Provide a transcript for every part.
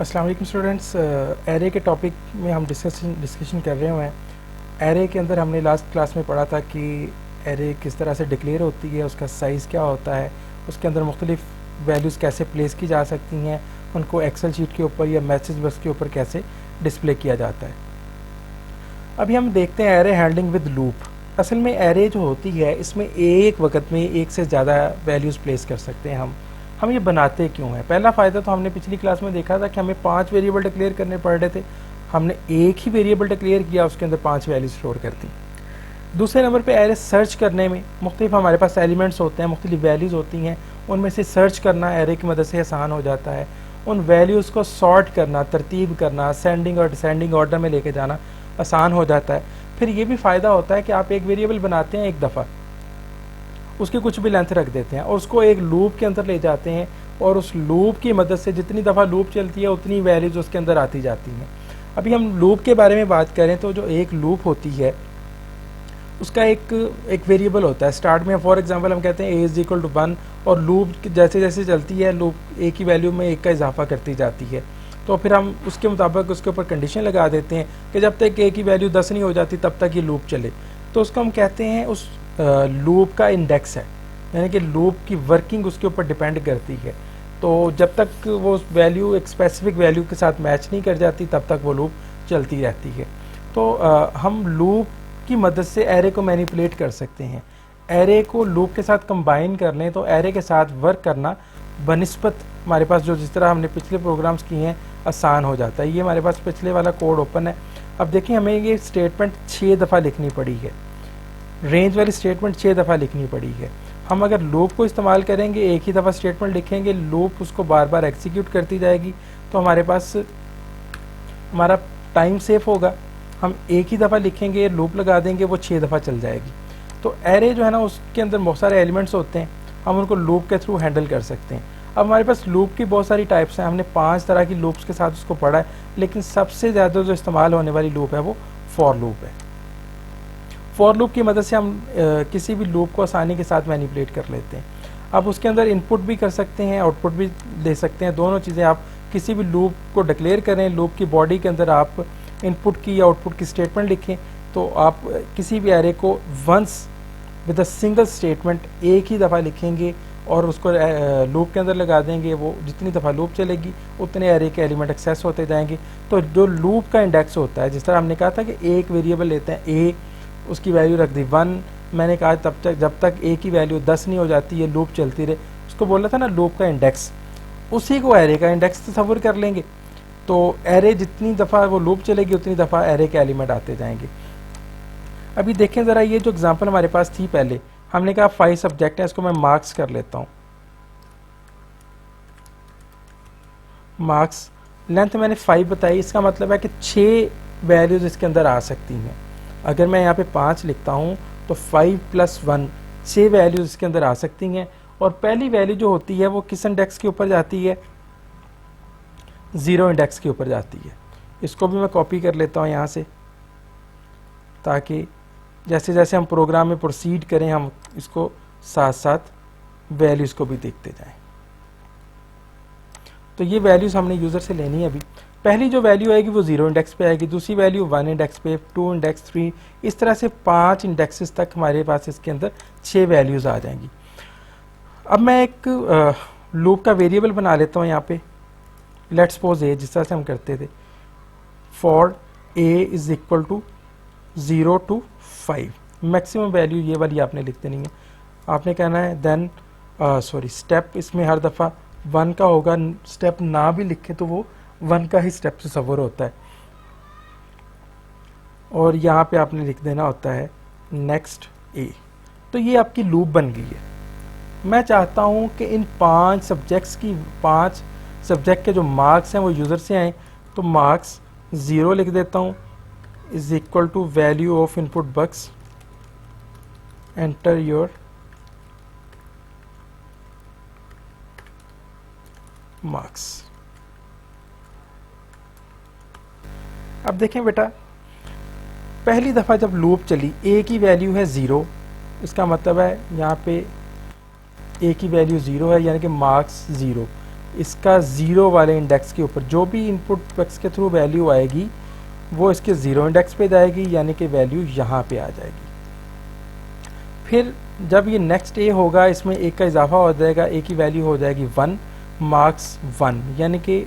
अस्सलाम वालेकुम students. Array के टॉपिक में हम डिस्कशन कर रहे हैं। एरे के अंदर हमने लास्ट क्लास में पढ़ा था कि एरे किस तरह से डिक्लेयर होती है, उसका साइज़ क्या होता है, उसके अंदर मुख्तलिफ वैल्यूज़ कैसे प्लेस की जा सकती हैं, उनको एक्सेल शीट के ऊपर या मैसेज बस के ऊपर कैसे डिस्प्ले किया जाता है। अभी हम देखते हैं एरे हैंडलिंग विद लूप। असल में एरे जो होती है इसमें एक वक्त में एक से ज़्यादा वैल्यूज़ प्लेस कर सकते हैं हम ये बनाते क्यों हैं? पहला फ़ायदा तो हमने पिछली क्लास में देखा था कि हमें 5 वेरिएबल डिक्लेयर करने पड़ रहे थे। हमने एक ही वेरिएबल डिक्लेयर किया, उसके अंदर 5 वैल्यू स्टोर कर दी। दूसरे नंबर पे एरे सर्च करने में मुख्तलिफ हमारे पास एलिमेंट्स होते हैं, मुख्तलिफ वैल्यूज़ होती हैं, उनमें से सर्च करना एरे की मदद से आसान हो जाता है। उन वैल्यूज़ को सॉर्ट करना, तरतीब करना, सेंडिंग और डिसेंडिंग ऑर्डर में लेके जाना आसान हो जाता है। फिर ये भी फ़ायदा होता है कि आप एक वेरिएबल बनाते हैं एक दफ़ा, उसकी कुछ भी लेंथ रख देते हैं और उसको एक लूप के अंदर ले जाते हैं और उस लूप की मदद से जितनी दफ़ा लूप चलती है उतनी वैल्यूज़ उसके अंदर आती जाती हैं। अभी हम लूप के बारे में बात करें तो जो एक लूप होती है उसका एक वेरिएबल होता है। स्टार्ट में फॉर एग्जांपल हम कहते हैं a इज़ इक्वल टू 1 और लूप जैसे जैसे चलती है लूप एक ही वैल्यू में एक का इजाफा करती जाती है। तो फिर हम उसके मुताबिक उसके ऊपर कंडीशन लगा देते हैं कि जब तक a की वैल्यू 10 नहीं हो जाती तब तक ये लूप चले। तो उसको हम कहते हैं उस लूप का इंडेक्स है, यानी कि लूप की वर्किंग उसके ऊपर डिपेंड करती है। तो जब तक वो वैल्यू एक स्पेसिफिक वैल्यू के साथ मैच नहीं कर जाती तब तक वो लूप चलती रहती है। तो हम लूप की मदद से एरे को मैनिपुलेट कर सकते हैं। एरे को लूप के साथ कंबाइन कर लें तो एरे के साथ वर्क करना बनिस्बत हमारे पास जो जिस तरह हमने पिछले प्रोग्राम्स किए हैं आसान हो जाता है। ये हमारे पास पिछले वाला कोड ओपन है। अब देखिए हमें ये स्टेटमेंट 6 दफ़ा लिखनी पड़ी है, रेंज वाली स्टेटमेंट 6 दफ़ा लिखनी पड़ी है। हम अगर लूप को इस्तेमाल करेंगे, एक ही दफ़ा स्टेटमेंट लिखेंगे, लूप उसको बार बार एग्जीक्यूट करती जाएगी, तो हमारे पास हमारा टाइम सेफ होगा। हम एक ही दफ़ा लिखेंगे, लूप लगा देंगे, वो 6 दफ़ा चल जाएगी। तो एरे जो है ना उसके अंदर बहुत सारे एलिमेंट्स होते हैं, हम उनको लूप के थ्रू हैंडल कर सकते हैं। अब हमारे पास लूप की बहुत सारी टाइप्स हैं, हमने 5 तरह की लूप्स के साथ उसको पढ़ा है, लेकिन सबसे ज़्यादा जो इस्तेमाल होने वाली लूप है वो फॉर लूप है। फॉर लूप की मदद से हम किसी भी लूप को आसानी के साथ मैनिपुलेट कर लेते हैं। आप उसके अंदर इनपुट भी कर सकते हैं, आउटपुट भी ले सकते हैं, दोनों चीज़ें। आप किसी भी लूप को डिक्लेयर करें, लूप की बॉडी के अंदर आप इनपुट की या आउटपुट की स्टेटमेंट लिखें, तो आप किसी भी एरे को once with a single statement एक ही दफ़ा लिखेंगे और उसको लूप के अंदर लगा देंगे, वो जितनी दफ़ा लूप चलेगी उतने एरे के एलिमेंट एक्सेस होते जाएंगे। तो जो लूप का इंडेक्स होता है, जिस तरह हमने कहा था कि एक वेरिएबल लेते हैं a, उसकी वैल्यू रख दी 1, मैंने कहा तब तक जब तक a की वैल्यू 10 नहीं हो जाती ये लूप चलती रहे, उसको बोला था ना लूप का इंडेक्स, उसी को एरे का इंडेक्स तस्वर कर लेंगे। तो एरे जितनी दफ़ा वो लूप चलेगी उतनी दफ़ा एरे के एलिमेंट आते जाएंगे। अभी देखें ज़रा, ये जो एग्जांपल हमारे पास थी पहले, हमने कहा 5 सब्जेक्ट है, इसको मैं मार्क्स कर लेता हूँ। मार्क्स लेंथ मैंने 5 बताई, इसका मतलब है कि 6 वैल्यूज़ इसके अंदर आ सकती हैं। अगर मैं यहाँ पे 5 लिखता हूँ तो 5 + 1 6 वैल्यूज़ इसके अंदर आ सकती हैं। और पहली वैल्यू जो होती है वो किस इंडेक्स के ऊपर जाती है? 0 इंडेक्स के ऊपर जाती है। इसको भी मैं कॉपी कर लेता हूँ यहाँ से, ताकि जैसे जैसे हम प्रोग्राम में प्रोसीड करें हम इसको साथ साथ वैल्यूज़ को भी देखते जाएं। तो ये वैल्यूज़ हमने यूज़र से लेनी है। अभी पहली जो वैल्यू आएगी वो 0 इंडेक्स पे आएगी, दूसरी वैल्यू 1 इंडेक्स पे, 2 इंडेक्स, 3, इस तरह से 5 इंडेक्सेस तक हमारे पास इसके अंदर 6 वैल्यूज़ आ जाएंगी। अब मैं एक लूप का वेरिएबल बना लेता हूँ यहाँ पे, लेट्स सपोज a, जिस तरह से हम करते थे, for a is equal to 0 to 5। Maximum value ये वाली आपने लिख देनी है। आपने कहना है देन स्टेप इसमें हर दफ़ा 1 का होगा, स्टेप ना भी लिखे तो वो 1 का ही स्टेप तस्वर होता है। और यहाँ पे आपने लिख देना होता है नेक्स्ट a। तो ये आपकी लूप बन गई है। मैं चाहता हूँ कि इन 5 सब्जेक्ट के जो मार्क्स हैं वो यूज़र से आए, तो मार्क्स 0 लिख देता हूँ, is equal to value of input box, enter your marks. अब देखें बेटा, पहली दफ़ा जब लूप चली a की वैल्यू है 0, इसका मतलब है यहाँ पे a की वैल्यू 0 है, यानी कि मार्क्स 0। इसका ज़ीरो वाले इंडेक्स के ऊपर जो भी इनपुट बक्स के थ्रू वैल्यू आएगी वो इसके ज़ीरो इंडेक्स पे जाएगी, यानी कि वैल्यू यहाँ पे आ जाएगी। फिर जब ये नेक्स्ट ए होगा, इसमें एक का इजाफा हो जाएगा, ए की वैल्यू हो जाएगी 1, मार्क्स 1, यानी कि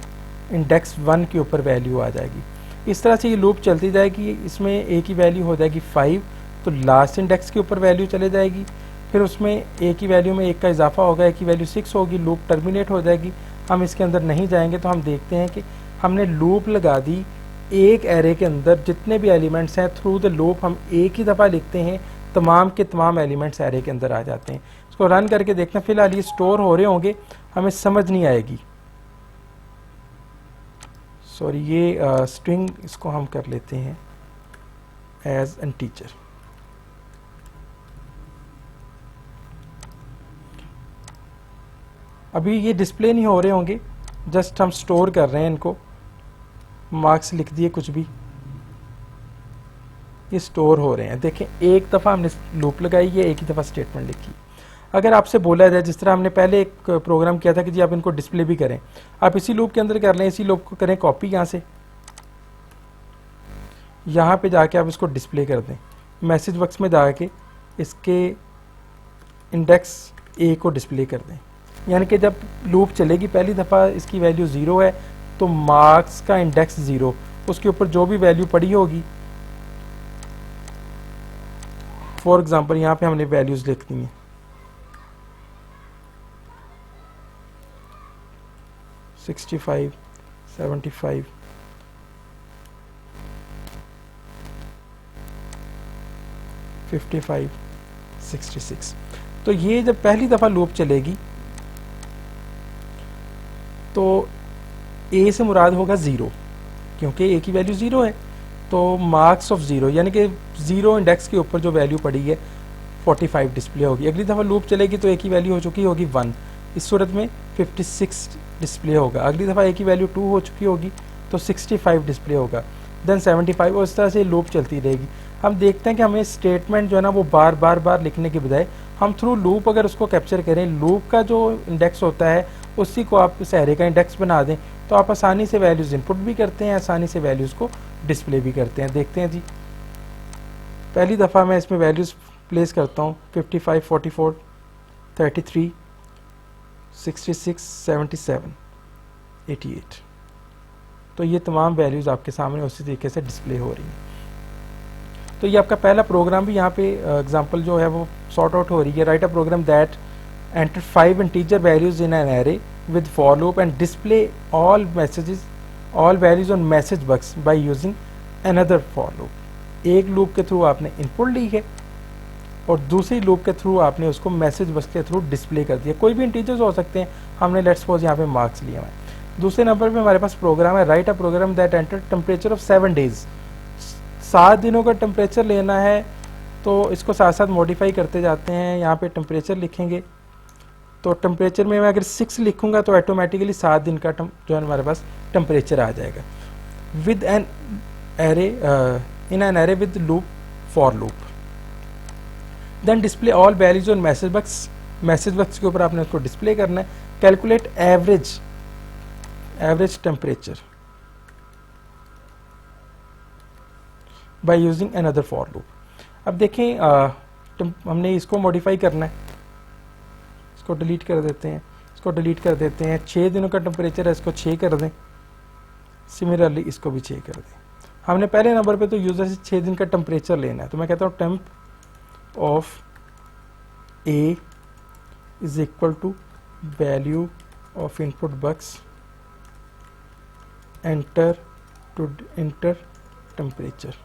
इंडेक्स 1 के ऊपर वैल्यू आ जाएगी। इस तरह से ये लूप चलती जाएगी। इसमें ए की वैल्यू हो जाएगी 5, तो लास्ट इंडेक्स के ऊपर वैल्यू चले जाएगी। फिर उसमें ए की वैल्यू में एक का इजाफा होगा, ए की वैल्यू 6 होगी, लूप टर्मिनेट हो जाएगी। हम इसके अंदर नहीं जाएंगे, तो हम देखते हैं कि हमने लूप लगा दी एक एरे के अंदर, जितने भी एलिमेंट्स हैं थ्रू द लूप हम एक ही दफ़ा लिखते हैं, तमाम के तमाम एलिमेंट्स एरे के अंदर आ जाते हैं। इसको रन करके देखते हैं। फिलहाल ये स्टोर हो रहे होंगे, हमें समझ नहीं आएगी। सॉरी, ये स्ट्रिंग इसको हम कर लेते हैं एज एन टीचर। अभी ये डिस्प्ले नहीं हो रहे होंगे, जस्ट हम स्टोर कर रहे हैं इनको। मार्क्स लिख दिए, कुछ भी, ये स्टोर हो रहे हैं। देखें, एक दफ़ा हमने लूप लगाई है, एक ही दफ़ा स्टेटमेंट लिखी। अगर आपसे बोला जाए, जिस तरह हमने पहले एक प्रोग्राम किया था कि जी आप इनको डिस्प्ले भी करें, आप इसी लूप के अंदर कर लें, इसी लूप को करें कॉपी, यहाँ से यहाँ पे जाके आप इसको डिस्प्ले कर दें। मैसेज बॉक्स में जाके इसके इंडेक्स ए को डिस्प्ले कर दें, यानी कि जब लूप चलेगी पहली दफ़ा इसकी वैल्यू 0 है, तो मार्क्स का इंडेक्स 0, उसके ऊपर जो भी वैल्यू पड़ी होगी, फॉर एग्जांपल यहाँ पे हमने वैल्यूज़ लिख दी हैं 65, 75, 55, 66। तो ये जब पहली दफ़ा लूप चलेगी तो ए से मुराद होगा 0, क्योंकि ए की वैल्यू 0 है, तो मार्क्स ऑफ 0 यानी कि 0 इंडेक्स के ऊपर जो वैल्यू पड़ी है 45 डिस्प्ले होगी। अगली दफ़ा लूप चलेगी तो ए की वैल्यू हो चुकी होगी 1, इस सूरत में 56 डिस्प्ले होगा। अगली दफ़ा ए की वैल्यू 2 हो चुकी होगी तो 65 डिस्प्ले होगा, देन 75, और इस तरह से लूप चलती रहेगी। हम देखते हैं कि हमें स्टेटमेंट जो है ना वो बार बार लिखने के बजाय हम थ्रू लूप अगर उसको कैप्चर करें, लूप का जो इंडेक्स होता है उसी को आप इस एरे का इंडेक्स बना दें, तो आप आसानी से वैल्यूज़ इनपुट भी करते हैं, आसानी से वैल्यूज़ को डिस्प्ले भी करते हैं। देखते हैं जी, पहली दफ़ा मैं इसमें वैल्यूज़ प्लेस करता हूँ 55, 44, 33, 66, 77, 88, तो ये तमाम वैल्यूज़ आपके सामने उसी तरीके से डिस्प्ले हो रही हैं। तो ये आपका पहला प्रोग्राम भी यहाँ पे एग्जांपल जो है वो सॉर्ट आउट हो रही है। Write a program that enter 5 integer values in an array with for loop and display all values on message box by using another for loop. एक लूप के थ्रू आपने इनपुट ली है और दूसरी लूप के थ्रू आपने उसको मैसेज बॉक्स के थ्रू डिस्प्ले कर दिया। कोई भी इंटीजर्स हो सकते हैं, हमने लेट्स सपोज यहाँ पे मार्क्स लिए हैं। दूसरे नंबर पे हमारे पास प्रोग्राम है write a program that enter temperature of 7 days. 7 दिनों का टेम्परेचर लेना है, तो इसको साथ साथ मॉडिफाई करते जाते हैं। यहाँ पे टेम्परेचर लिखेंगे, तो टेम्परेचर में मैं अगर 6 लिखूंगा तो ऑटोमेटिकली 7 दिन का जो है हमारे पास टेम्परेचर आ जाएगा। With an array in an array with loop for loop, then display all values on message box. Message box के ऊपर आपने उसको डिस्प्ले करना है। Calculate average temperature by using another for loop. अब देखें हमने इसको मॉडिफाई करना है, इसको डिलीट कर देते हैं, इसको डिलीट कर देते हैं। 6 दिनों का टेम्परेचर है, इसको 6 कर दें। सिमिलरली इसको भी 6 कर दें। हमने पहले नंबर पे तो यूजर से 6 दिन का टेम्परेचर लेना है, तो मैं कहता हूँ temp of a is equal to value of input box enter temperature.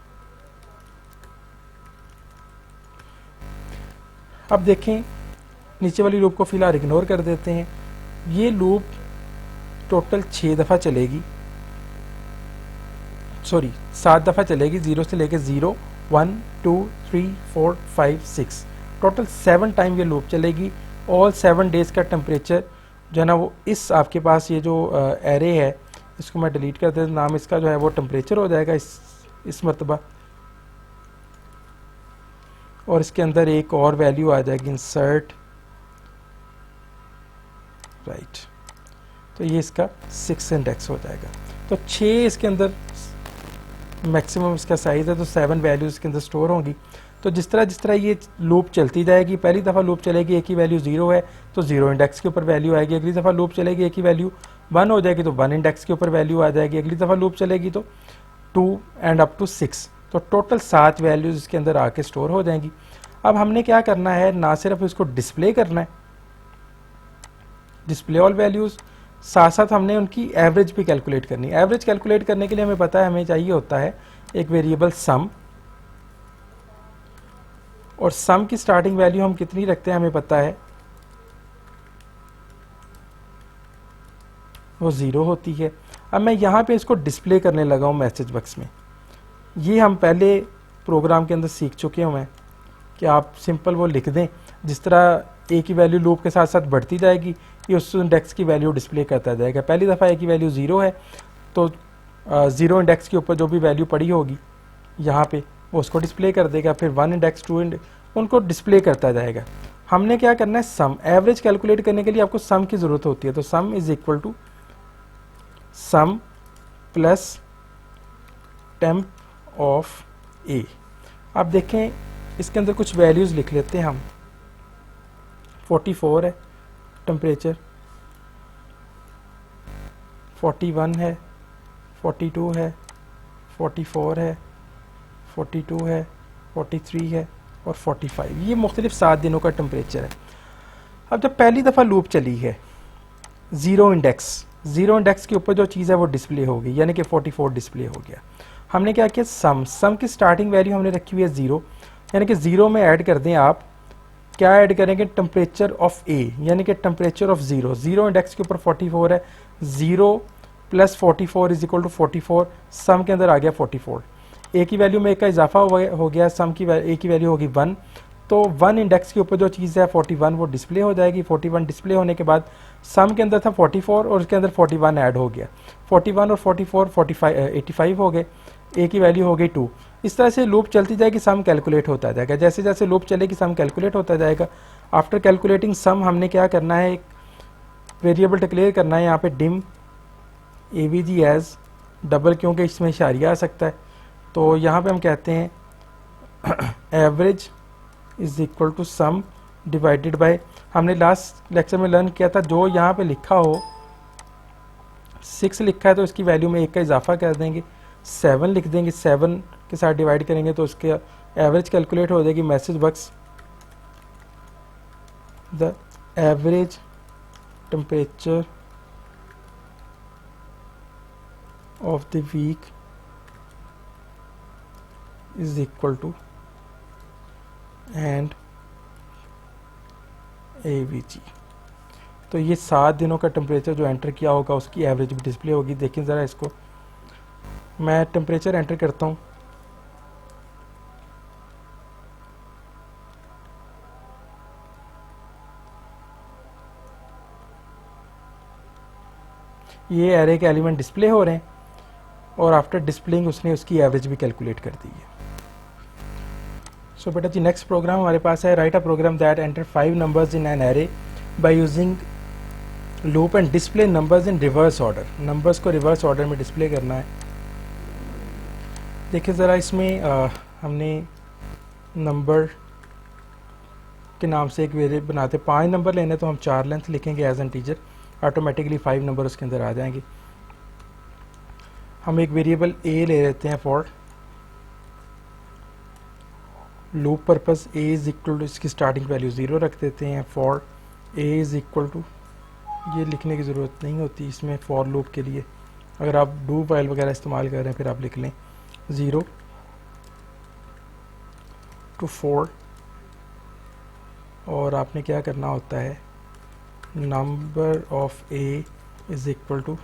अब देखें, नीचे वाली लूप को फिलहाल इग्नोर कर देते हैं। ये लूप टोटल 6 दफ़ा चलेगी, सॉरी 7 दफ़ा चलेगी, 0 से लेके 0, 1, 2, 3, 4, 5, 6, टोटल 7 टाइम ये लूप चलेगी। ऑल 7 डेज का टेम्परेचर जो है ना वो इस आपके पास ये जो एरे है, इसको मैं डिलीट कर देता हूँ, नाम इसका जो है वो टेम्परेचर हो जाएगा इस मरतबा, और इसके अंदर एक और वैल्यू आ जाएगी इंसर्ट राइट तो ये इसका 6 इंडेक्स हो जाएगा। तो 6 इसके अंदर मैक्सिमम इसका साइज़ है, तो 7 वैल्यूज़ इसके अंदर स्टोर होंगी। तो जिस तरह ये लूप चलती जाएगी, पहली दफ़ा लूप चलेगी एक ही वैल्यू 0 है तो 0 इंडेक्स के ऊपर वैल्यू आएगी, अगली दफ़ा लूप चलेगी एक ही वैल्यू 1 हो जाएगी तो 1 इंडेक्स के ऊपर वैल्यू आ जाएगी, अगली दफ़ा लूप चलेगी तो 2 एंड अप टू 6, तो टोटल 7 वैल्यूज़ इसके अंदर आके स्टोर हो जाएंगी। अब हमने क्या करना है, ना सिर्फ इसको डिस्प्ले करना है, डिस्प्ले ऑल वैल्यूज़, साथ साथ हमने उनकी एवरेज भी कैलकुलेट करनी है। एवरेज कैलकुलेट करने के लिए हमें पता है हमें चाहिए होता है एक वेरिएबल सम, और सम की स्टार्टिंग वैल्यू हम कितनी रखते हैं हमें पता है वो 0 होती है। अब मैं यहाँ पे इसको डिस्प्ले करने लगा हूँ मैसेज बॉक्स में। ये हम पहले प्रोग्राम के अंदर सीख चुके हुए हैं कि आप सिंपल वो लिख दें, जिस तरह ए की वैल्यू लूप के साथ साथ बढ़ती जाएगी ये उस इंडेक्स की वैल्यू डिस्प्ले करता जाएगा। पहली दफ़ा ए की वैल्यू 0 है तो 0 इंडेक्स के ऊपर जो भी वैल्यू पड़ी होगी यहाँ पे वो उसको डिस्प्ले कर देगा, फिर 1 इंडेक्स 2 इंडेक्स उनको डिस्प्ले करता जाएगा। हमने क्या करना है, सम, एवरेज कैलकुलेट करने के लिए आपको सम की ज़रूरत होती है, तो sum is equal to sum plus temp of A. आप देखें इसके अंदर कुछ वैल्यूज़ लिख लेते हैं हम। 44 है टेम्परेचर, 41 है, 42 है, 44 है, 42 है, 43 है और 45, ये मुख्तलिफ 7 दिनों का टेम्परेचर है। अब जब पहली दफ़ा लूप चली है 0 इंडेक्स के ऊपर जो चीज़ है वो डिस्प्ले होगी, यानी कि 44 डिस्प्ले हो गया। हमने क्या किया, सम की स्टार्टिंग वैल्यू हमने रखी हुई है 0, यानी कि 0 में ऐड कर दें आप, क्या ऐड करेंगे, टेम्परेचर ऑफ ए, यानी कि टेम्परेचर ऑफ 0 इंडेक्स के ऊपर 44 है, 0 प्लस 44 इज इक्वल टू 44, सम के अंदर आ गया 44, ए की वैल्यू में एक का इजाफा हो गया, सम की ए की वैल्यू होगी 1, तो 1 इंडेक्स के ऊपर जो चीज़ है 41 वो डिस्प्ले हो जाएगी। 41 डिस्प्ले होने के बाद सम के अंदर था 44 और उसके अंदर 41 ऐड हो गया, 41 और 44 85 हो गए, ए की वैल्यू हो गई 2। इस तरह से लूप चलती जाएगी, सम कैलकुलेट होता जाएगा, जैसे जैसे लूप चलेगी सम कैलकुलेट होता जाएगा। आफ्टर कैलकुलेटिंग सम हमने क्या करना है, एक वेरिएबल डिक्लेयर करना है यहाँ पे डिम एवीजी एज डबल, क्योंकि इसमें इशारिया आ सकता है, तो यहाँ पे हम कहते हैं average is equal to sum divided by, हमने लास्ट लेक्चर में लर्न किया था जो यहाँ पे लिखा हो 6 लिखा है तो इसकी वैल्यू में 1 का इजाफा कर देंगे, 7 लिख देंगे, 7 के साथ डिवाइड करेंगे तो उसके एवरेज कैलकुलेट हो जाएगी। Message box the average temperature of the week is equal to and AVG। तो ये 7 दिनों का टेम्परेचर जो एंटर किया होगा उसकी एवरेज भी डिस्प्ले होगी। देखिए ज़रा इसको, मैं टेम्परेचर एंटर करता हूँ, ये एरे के एलिमेंट डिस्प्ले हो रहे हैं और आफ्टर डिस्प्लेइंग उसने उसकी एवरेज भी कैलकुलेट कर दी है। सो बेटा जी नेक्स्ट प्रोग्राम हमारे पास है, write a program that enter 5 numbers in an array by using loop and display numbers in reverse order. Numbers को रिवर्स ऑर्डर में डिस्प्ले करना है। देखिए ज़रा इसमें हमने नंबर के नाम से एक वेरिएबल बनाते, 5 नंबर लेने तो हम 4 लेंथ लिखेंगे as integer, automatically 5 number उसके अंदर आ जाएंगे। हम एक वेरिएबल ए ले लेते हैं for loop purpose, a is equal to, इसकी स्टार्टिंग वैल्यू 0 रख देते हैं, for a is equal to, ये लिखने की ज़रूरत नहीं होती इसमें फॉर लूप के लिए, अगर आप डू वाइल वगैरह इस्तेमाल कर रहे हैं फिर आप लिख लें 0 to 4, और आपने क्या करना होता है, number of a is equal to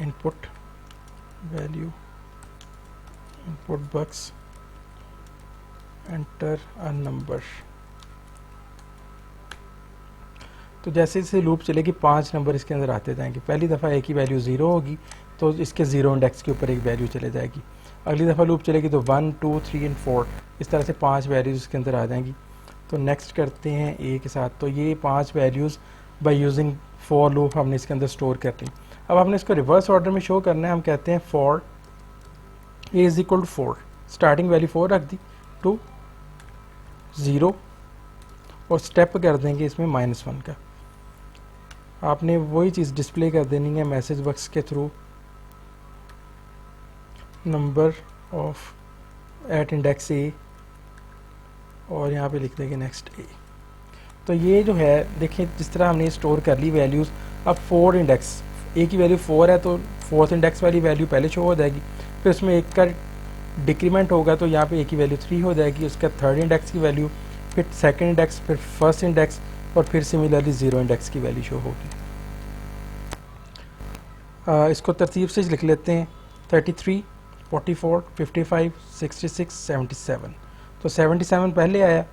input value, input box enter a number. तो जैसे जैसे लूप चलेगी 5 नंबर इसके अंदर आते जाएंगे। पहली दफ़ा ए की वैल्यू 0 होगी तो इसके 0 इंडेक्स के ऊपर एक वैल्यू चले जाएगी, अगली दफ़ा लूप चलेगी तो 1 2 3 एंड 4, इस तरह से 5 वैल्यूज़ इसके अंदर आ जाएंगी। तो नेक्स्ट करते हैं ए के साथ, तो ये 5 values by using for loop हमने इसके अंदर स्टोर कर ली। अब हमने इसको रिवर्स ऑर्डर में शो करना है। हम कहते हैं for a is equal to 4, starting value 4 रख दी, टू 0 और स्टेप कर देंगे इसमें -1 का। आपने वही चीज़ डिस्प्ले कर देनी है मैसेज बॉक्स के through, number of at index A, और यहाँ पे लिख देंगे नेक्स्ट ए। तो ये जो है देखिए जिस तरह हमने स्टोर कर ली वैल्यूज़। अब 4 इंडेक्स, ए की वैल्यू 4 है तो 4th इंडेक्स वाली वैल्यू पहले शो हो जाएगी, फिर उसमें एक का डिक्रीमेंट होगा तो यहाँ पे ए की वैल्यू 3 हो जाएगी, उसका 3rd इंडेक्स की वैल्यू, फिर 2nd इंडेक्स, फिर 1st इंडेक्स, और फिर सिमिलरली 0 इंडेक्स की वैल्यू शो होगी। इसको तरतीब से लिख लेते हैं 33, 44, 55, 66, 77। तो 77 पहले आया,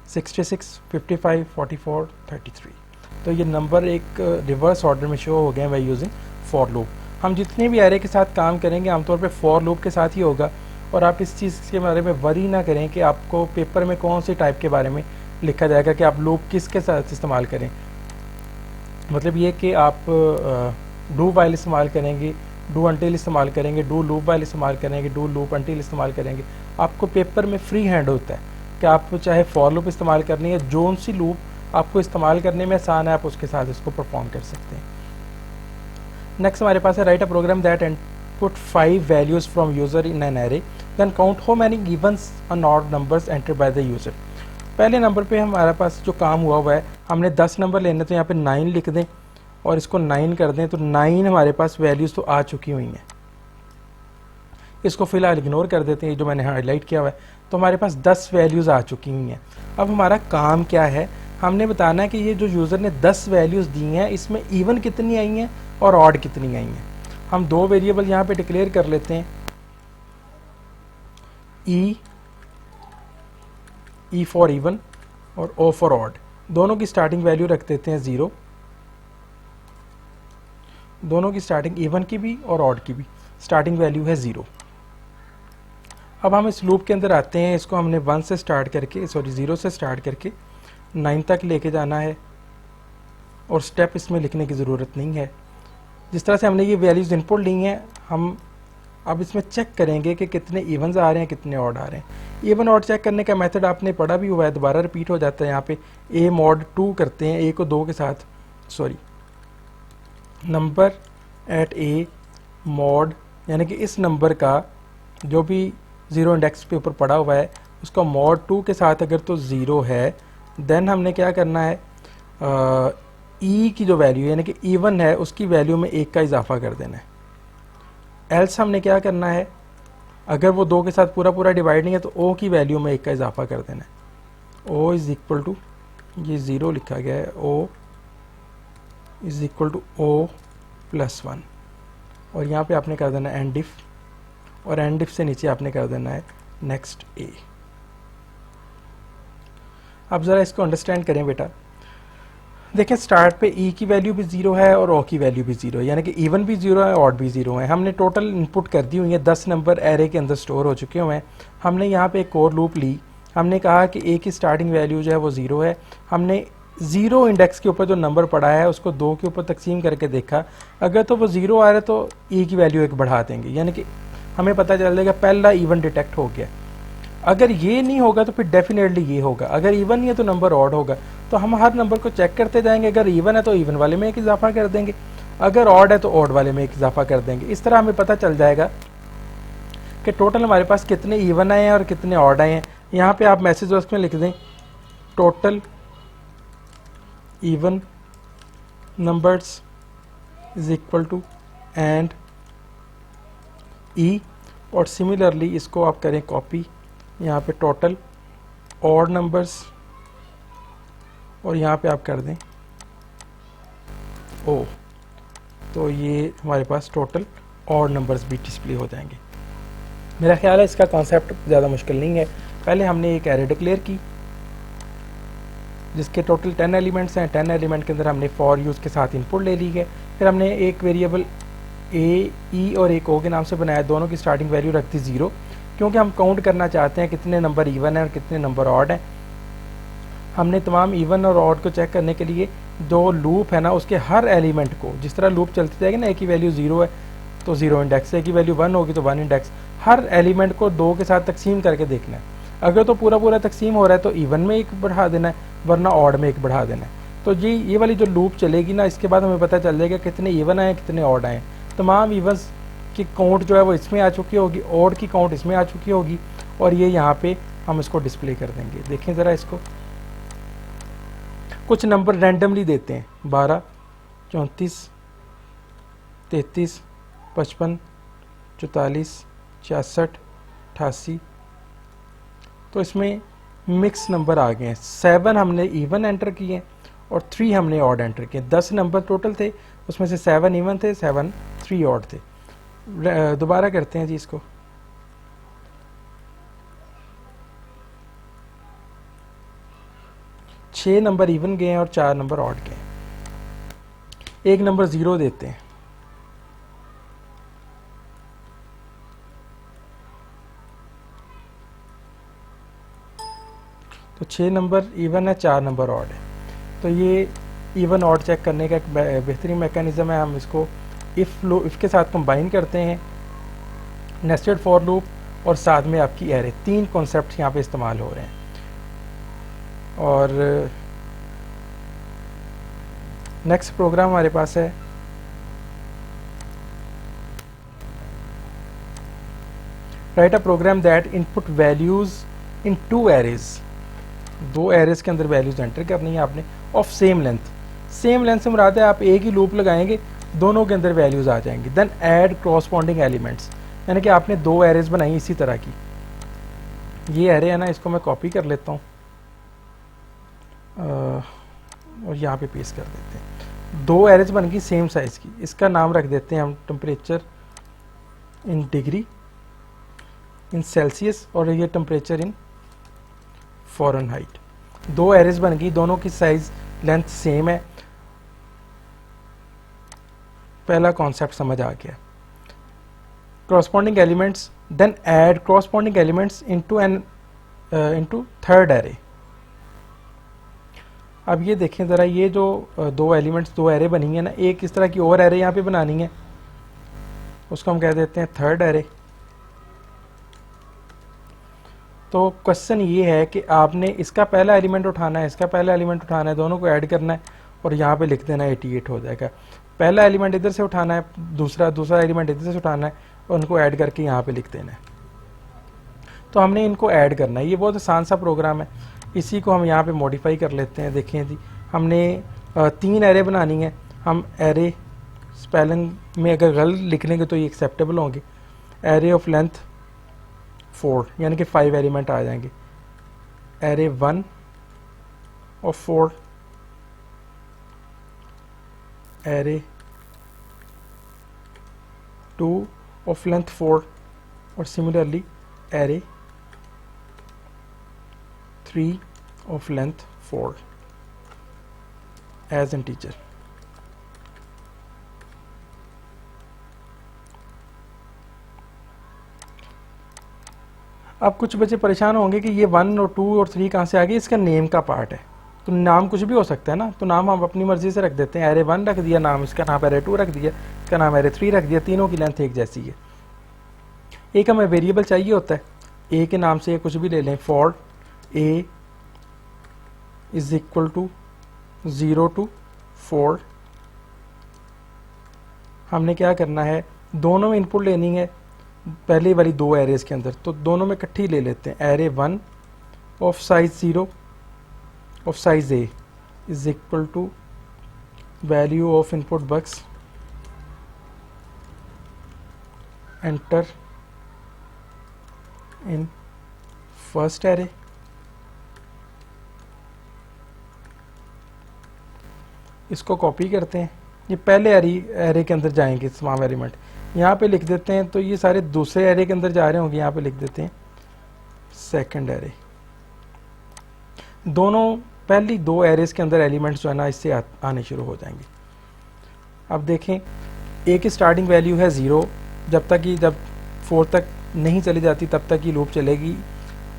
66, 55, 44, 33। तो ये नंबर एक रिवर्स ऑर्डर में शो हो गए बाय यूजिंग फॉर लूप। हम जितने भी एरे के साथ काम करेंगे आमतौर पे फॉर लूप के साथ ही होगा, और आप इस चीज़ के बारे में वरी ना करें कि आपको पेपर में कौन से टाइप के बारे में लिखा जाएगा कि आप लूप किसके साथ इस्तेमाल करें। मतलब ये कि आप डू वाइल इस्तेमाल करेंगे, डू अंटिल इस्तेमाल करेंगे, डू लूप वाइल इस्तेमाल करेंगे, डू लूप अंटिल इस्तेमाल करेंगे। आपको पेपर में फ्री हैंड होता है कि आप चाहे फॉर लूप इस्तेमाल करनी है, जोन सी लूप आपको इस्तेमाल करने में आसान है, आप उसके साथ इसको परफॉर्म कर सकते हैं। नेक्स्ट हमारे पास है write a program that input 5 values from user in an array, then count how many evens and odd numbers entered by the user। पहले नंबर पे हमारे पास जो काम हुआ है, हमने 10 नंबर लेने, तो यहाँ पे 9 लिख दें और इसको 9 कर दें, तो 9 हमारे पास वैल्यूज़ तो आ चुकी हुई हैं। इसको फिलहाल इग्नोर कर देते हैं जो मैंने हाईलाइट किया हुआ है। तो हमारे पास 10 वैल्यूज़ आ चुकी हुई हैं। अब हमारा काम क्या है, हमने बताना है कि ये जो यूज़र ने 10 वैल्यूज़ दी हैं इसमें इवन कितनी आई हैं और ऑड कितनी आई हैं। हम 2 वेरिएबल यहाँ पे डिक्लेयर कर लेते हैं, ई फॉर इवन और ओ फॉर ऑड। दोनों की स्टार्टिंग वैल्यू रख देते हैं 0, दोनों की स्टार्टिंग इवन की भी और ऑड की भी स्टार्टिंग वैल्यू है 0। अब हम इस लूप के अंदर आते हैं, इसको हमने 1 से स्टार्ट करके, सॉरी 0 से स्टार्ट करके 9 तक लेके जाना है, और स्टेप इसमें लिखने की ज़रूरत नहीं है। जिस तरह से हमने ये वैल्यूज़ इनपुट ली हैं, हम अब इसमें चेक करेंगे कि कितने इवन्स आ रहे हैं, कितने ऑड आ रहे हैं। इवन ऑड चेक करने का मेथड आपने पढ़ा भी हुआ है, दोबारा रिपीट हो जाता है। यहाँ पे ए मॉड 2 करते हैं, ए को 2 के साथ, sorry number eight A mod, यानी कि इस नंबर का जो भी 0 इंडेक्स पे ऊपर पड़ा हुआ है उसका मॉड 2 के साथ अगर तो 0 है, देन हमने क्या करना है, ई की जो वैल्यू यानी कि इवन है उसकी वैल्यू में 1 का इजाफा कर देना है। एल्स हमने क्या करना है, अगर वो 2 के साथ पूरा पूरा डिवाइड नहीं है तो ओ की वैल्यू में 1 का इजाफा कर देना है। ओ इज इक्वल टू, ये 0 लिखा गया है, o is equal to o plus 1, और यहाँ पे आपने कर देना है एंड इफ, और एंड इफ से नीचे आपने कर देना है नेक्स्ट ए। अब ज़रा इसको अंडरस्टैंड करें बेटा। देखें स्टार्ट पे ई की वैल्यू भी 0 है और ओ की वैल्यू भी 0 है, यानी कि इवन भी 0 है, ऑड भी 0 है। हमने टोटल इनपुट कर दी हुई है, 10 नंबर एरे के अंदर स्टोर हो चुके हुए हैं। हमने यहाँ पे एक और लूप ली, हमने कहा कि ए की स्टार्टिंग वैल्यू जो है वो 0 है। हमने 0 इंडेक्स के ऊपर जो नंबर पड़ा है उसको 2 के ऊपर तकसीम करके देखा, अगर तो वो 0 आ रहा है तो ई की वैल्यू 1 बढ़ा देंगे, यानी कि हमें पता चल जाएगा पहला इवन डिटेक्ट हो गया। अगर ये नहीं होगा तो फिर डेफिनेटली ये होगा, अगर इवन नहीं है तो नंबर ऑड होगा। तो हम हर नंबर को चेक करते जाएंगे, अगर इवन है तो इवन वाले में 1 इजाफा कर देंगे, अगर ऑड है तो ऑड वाले में 1 इजाफा कर देंगे। इस तरह हमें पता चल जाएगा कि टोटल हमारे पास कितने इवन आए हैं और कितने ऑड आए हैं। यहाँ पे आप मैसेज बॉक्स में लिख दें total even numbers is equal to and E, और सिमिलरली इसको आप करें कॉपी, यहाँ पे टोटल ऑड नंबर्स, और यहाँ पे आप कर दें ओ, तो ये हमारे पास टोटल ऑड नंबर्स भी डिस्प्ले हो जाएंगे। मेरा ख्याल है इसका कॉन्सेप्ट ज़्यादा मुश्किल नहीं है। पहले हमने एक एरे डिक्लेयर की जिसके टोटल 10 एलिमेंट्स हैं, 10 एलिमेंट के अंदर हमने फॉर यूज़ के साथ इनपुट ले ली है। फिर हमने एक वेरिएबल ए ई और एक ओ के नाम से बनाया, दोनों की स्टार्टिंग वैल्यू रख दी 0, क्योंकि हम काउंट करना चाहते हैं कितने नंबर इवन है और कितने नंबर ऑड हैं। हमने तमाम इवन और ऑड को चेक करने के लिए जो लूप है ना उसके हर एलिमेंट को, जिस तरह लूप चलती जाएगी ना, ए की वैल्यू 0 है तो 0 इंडेक्स, ए की वैल्यू 1 होगी तो 1 इंडेक्स, हर एलिमेंट को 2 के साथ तकसीम करके देखना है। अगर तो पूरा पूरा तकसीम हो रहा है तो इवन में एक बढ़ा देना है, वरना ऑड में एक बढ़ा देना है। तो जी ये वाली जो लूप चलेगी ना, इसके बाद हमें पता चल जाएगा कितने इवन आए कितने ऑड आए। तमाम इवन्स की काउंट जो है वो इसमें आ चुकी होगी, ऑड की काउंट इसमें आ चुकी होगी, और ये यहाँ पे हम इसको डिस्प्ले कर देंगे। देखें ज़रा इसको, कुछ नंबर रैंडमली देते हैं, 12, 34, 33, 55, 44, 66, 88, तो इसमें मिक्स नंबर आ गए हैं। 7 हमने इवन एंटर किए और 3 हमने ऑड एंटर किए। 10 नंबर टोटल थे, उसमें से 7 इवन थे, 7 3 ऑड थे। दोबारा करते हैं जी इसको, छः नंबर इवन गए हैं और 4 नंबर ऑड गए। एक नंबर 0 देते हैं, तो 6 नंबर इवन है, 4 नंबर ऑड है। तो ये इवन ऑड चेक करने का एक बेहतरीन मैकेनिज्म है। हम इसको इफ़ के साथ कंबाइन करते हैं, नेस्टेड फॉर लूप और साथ में आपकी एरे, 3 कॉन्सेप्ट यहाँ पे इस्तेमाल हो रहे हैं। और नेक्स्ट प्रोग्राम हमारे पास है write a program that input values in 2 arrays, 2 arrays के अंदर वैल्यूज एंटर करनी है आपने, of same length. Same length से मुराद है आप एक ही लूप लगाएंगे, दोनों के अंदर वैल्यूज आ जाएंगी। देन ऐड क्रॉसपॉन्डिंग एलिमेंट्स, यानी कि आपने 2 एरेज बनाई इसी तरह की। ये एरे है ना, इसको मैं कॉपी कर लेता हूँ और यहाँ पे पेस्ट कर देते हैं। 2 एरेज बन गई सेम साइज की, इसका नाम रख देते हैं हम temperature in degree in Celsius, और ये टेम्परेचर इन फ़ारेनहाइट। 2 एरेज बन गई, दोनों की साइज लेंथ सेम है। पहला कॉन्सेप्ट समझ आ गया। corresponding elements, then add corresponding elements into third array. अब ये देखें ज़रा, ये जो 2 एलिमेंट्स 2 एरे बनी है ना, एक इस तरह की और एरे यहाँ पे बनानी है, उसको हम कह देते हैं थर्ड एरे। तो क्वेश्चन ये है कि आपने इसका पहला एलिमेंट उठाना है, इसका पहला एलिमेंट उठाना है, दोनों को ऐड करना है और यहाँ पे लिख देना 88 हो जाएगा। पहला एलिमेंट इधर से उठाना है, दूसरा एलिमेंट इधर से उठाना है और उनको ऐड करके यहाँ पे लिख देना है। तो हमने इनको ऐड करना है। ये बहुत आसान सा प्रोग्राम है, इसी को हम यहाँ पे मॉडिफाई कर लेते हैं। देखें जी, हमने 3 एरे बनानी है। हम एरे स्पेलिंग में अगर गलत लिख लेंगे तो ये एक्सेप्टेबल होंगे। एरे ऑफ लेंथ 4, यानी कि 5 एलिमेंट आ जाएंगे। Array 1 of 4, array 2 of length 4, और similarly array 3 of length 4 as integer. अब कुछ बच्चे परेशान होंगे कि ये 1 और 2 और 3 कहाँ से आ गए। इसका नेम का पार्ट है, तो नाम कुछ भी हो सकता है ना, तो नाम हम अपनी मर्जी से रख देते हैं। एरे 1 रख दिया नाम इसका, नाम एरे 2 रख दिया इसका, नाम एरे 3 रख दिया। तीनों की लेंथ एक जैसी है। एक हमें वेरिएबल चाहिए होता है, ए के नाम से कुछ भी ले लें। For a is equal to 0 to 4। हमने क्या करना है, दोनों में इनपुट लेनी है पहले वाली 2 एरेज के अंदर, तो दोनों में इकट्ठी ले लेते हैं। Array 1 of size 0 of size a is equal to value of input box enter in first array. इसको कॉपी करते हैं, ये पहले एरे के अंदर जाएंगे तमाम एलिमेंट, यहाँ पे लिख देते हैं। तो ये सारे दूसरे एरे के अंदर जा रहे होंगे, यहाँ पे लिख देते हैं सेकंड एरे। दोनों पहली 2 एरेज के अंदर एलिमेंट्स जो है ना, इससे आने शुरू हो जाएंगे। अब देखें, ए की स्टार्टिंग वैल्यू है 0, जब 4 तक नहीं चली जाती तब तक ये लूप चलेगी।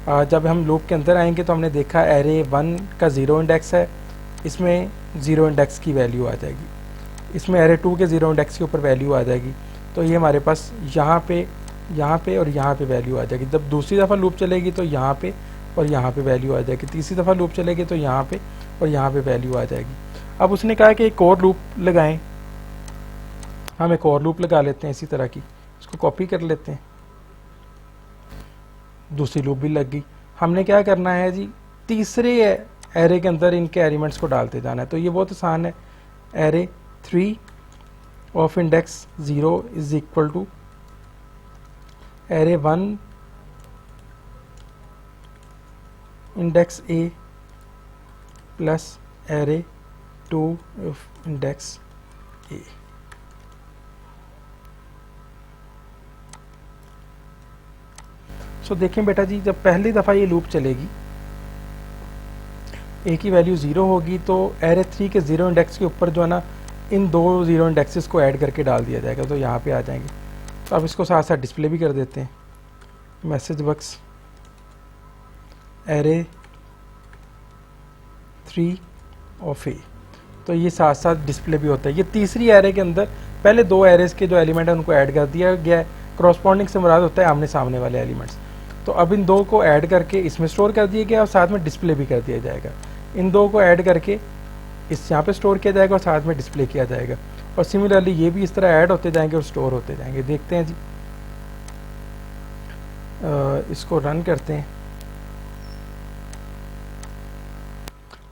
जब हम लूप के अंदर आएंगे तो हमने देखा एरे 1 का 0 इंडेक्स है, इसमें 0 इंडेक्स की वैल्यू आ जाएगी, इसमें एरे 2 के 0 इंडेक्स के ऊपर वैल्यू आ जाएगी। तो ये हमारे पास यहाँ पे और यहाँ पे वैल्यू आ जाएगी। जब दूसरी दफ़ा लूप चलेगी तो यहाँ पे और यहाँ पे वैल्यू आ जाएगी, तीसरी दफ़ा लूप चलेगी तो यहाँ पे और यहाँ पे वैल्यू आ जाएगी। अब उसने कहा कि एक और लूप लगाएं, हम एक और लूप लगा लेते हैं इसी तरह की, इसको कॉपी कर लेते हैं। दूसरी लूप भी लग गई। हमने क्या करना है जी, तीसरे एरे के अंदर इनके एलिमेंट्स को डालते जाना है। तो ये बहुत आसान है। Array 3 of index 0 is equal to array 1 index A plus array 2 of index A। So देखें बेटा जी, जब पहली दफ़ा ये लूप चलेगी, A की वैल्यू 0 होगी, तो एरे 3 के 0 इंडेक्स के ऊपर जो है ना, इन दो 0 इंडेक्सेस को ऐड करके डाल दिया जाएगा, तो यहाँ पे आ जाएंगे। तो अब इसको साथ साथ डिस्प्ले भी कर देते हैं। Message box array 3 of A, तो ये साथ साथ डिस्प्ले भी होता है। ये तीसरी एरे के अंदर पहले दो एरेज के जो एलिमेंट है उनको ऐड कर दिया गया है। करॉस्पॉन्डिंग से मुराद होता है आमने सामने वाले एलिमेंट्स। तो अब इन दो को ऐड करके इसमें स्टोर कर दिया गया और साथ में डिस्प्ले भी कर दिया जाएगा। इन दो को ऐड करके इस यहाँ पे स्टोर किया जाएगा और साथ में डिस्प्ले किया जाएगा। और सिमिलरली ये भी इस तरह ऐड होते जाएंगे और स्टोर होते जाएंगे। देखते हैं जी, इसको रन करते हैं।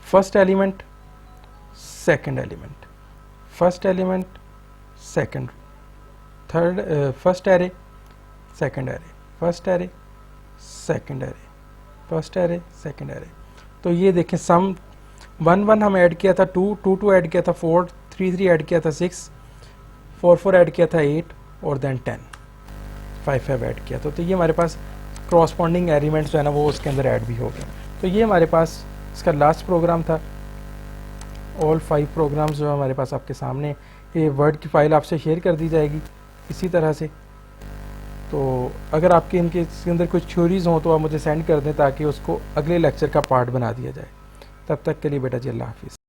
First element, second element, first element, second, third, first array, second array, first array, second array, first array, second array. तो ये देखें, सम 1 1 हम ऐड किया था, 2 2 2 ऐड किया था, 4 3 3 ऐड किया था, 6 4 4 ऐड किया था, 8 और देन 10 5 5 ऐड किया था। तो ये हमारे पास क्रॉसपॉन्डिंग एलिमेंट्स जो है ना वो उसके अंदर ऐड भी हो गए। तो ये हमारे पास इसका लास्ट प्रोग्राम था। ऑल 5 प्रोग्राम्स जो हमारे पास आपके सामने, ये वर्ड की फ़ाइल आपसे शेयर कर दी जाएगी इसी तरह से। तो अगर आपके इसके अंदर कुछ थ्योरीज़ हों तो आप मुझे सेंड कर दें ताकि उसको अगले लेक्चर का पार्ट बना दिया जाए। तब तक के लिए बेटा जी अल्लाह हाफिज़।